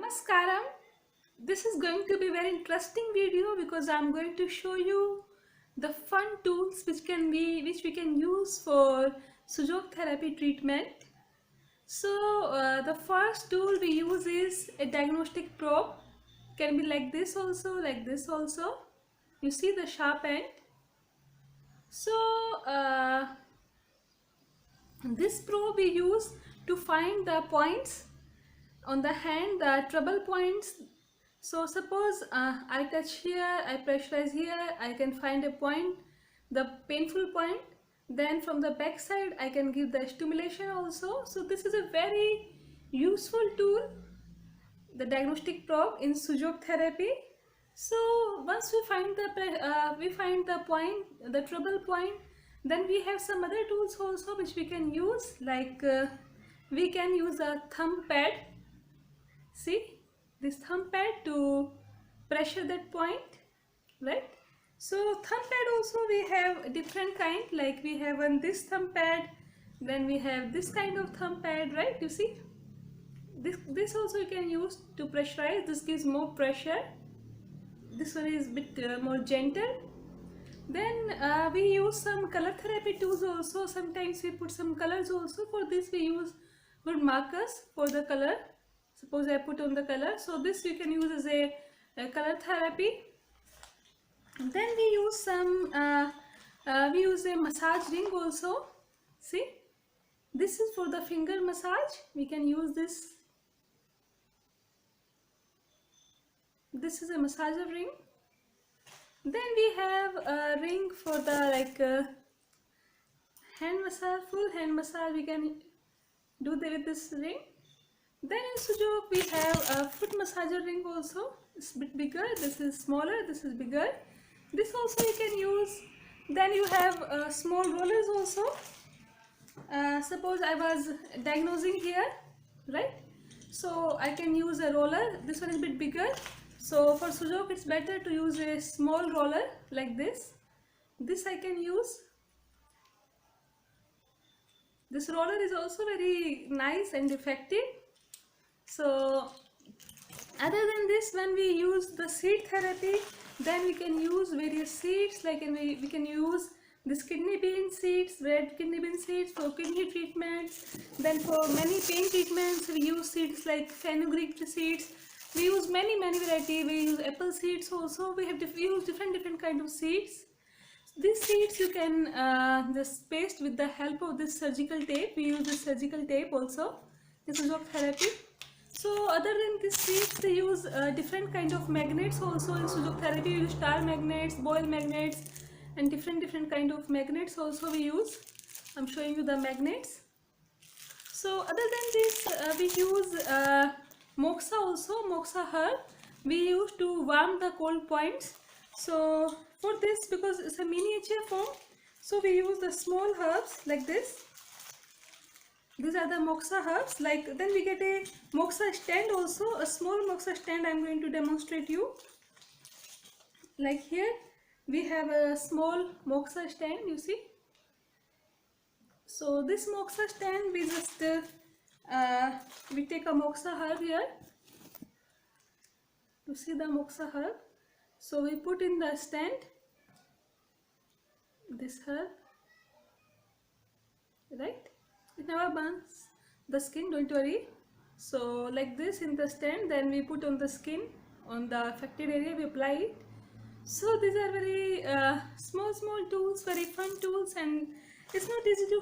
Namaskaram. This is going to be a very interesting video because I'm going to show you the fun tools which we can use for Sujok therapy treatment. So the first tool we use is a diagnostic probe. Can be like this also, like this also. You see the sharp end. So this probe we use to find the points on the hand, the trouble points. So suppose I touch here, I pressurize here, I can find a point, the painful point. Then from the back side I can give the stimulation also. So this is a very useful tool, the diagnostic probe in Sujok therapy. So once we find the point, the trouble point, then we have some other tools also which we can use, like we can use a thumb pad. See this thumb pad to pressure that point, right? So thumb pad also we have different kind, like we have on this thumb pad, then we have this kind of thumb pad, right? You see this also you can use to pressurize. This gives more pressure. This one is a bit more gentle. Then we use some color therapy tools also. Sometimes we put some colors also. For this we use good markers for the color. Suppose I put on the color, so this you can use as a color therapy. Then we use some we use a massage ring also. See, this is for the finger massage. We can use this. This is a massager ring. Then we have a ring for the hand massage, full hand massage. We can do with this ring. Then in Sujok we have a foot massager ring also. It's a bit bigger. This is smaller. This is bigger. This also you can use. Then you have small rollers also. Suppose I was diagnosing here, right? So I can use a roller. This one is a bit bigger. So for Sujok it's better to use a small roller like this. This I can use. This roller is also very nice and effective. So other than this, when we use the seed therapy, then we can use various seeds, like we can use this kidney bean seeds, red kidney bean seeds for kidney treatments. Then for many pain treatments we use seeds like fenugreek seeds. We use many variety. We use apple seeds also. We use different kind of seeds. These seeds you can just paste with the help of this surgical tape. We use this surgical tape also in Sujok therapy. So other than these seeds, they use different kind of magnets also in Sujok therapy. We use star magnets, boil magnets, and different kind of magnets also we use. I'm showing you the magnets. So other than this, we use moxa also, moxa herb. We use to warm the cold points. So for this, because it's a miniature form, so we use the small herbs like this. These are the moxa herbs. Then we get a moxa stand also, a small moxa stand. I'm going to demonstrate you. Like here we have a small moxa stand, you see. So this moxa stand, we just we take a moxa herb here. You see the moxa herb. So we put in the stand this herb, right? It never burns the skin, don't worry. So like this in the stand, then we put on the skin, on the affected area we apply it. So these are very small tools, very fun tools, and it's not easy to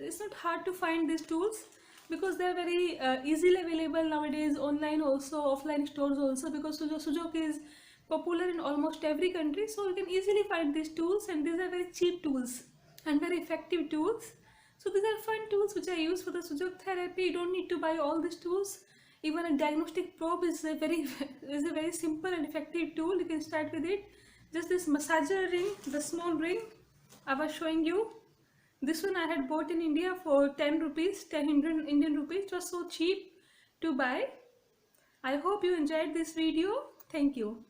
it's not hard to find these tools because they are very easily available nowadays, online also, offline stores also, because Sujok is popular in almost every country. So you can easily find these tools, and these are very cheap tools and very effective tools. So these are fun tools which I use for the Sujok therapy. You don't need to buy all these tools. Even a diagnostic probe is a very simple and effective tool. You can start with it. Just this massager ring, the small ring I was showing you. This one I had bought in India for 10 rupees, 10 Indian rupees. It was so cheap to buy. I hope you enjoyed this video. Thank you.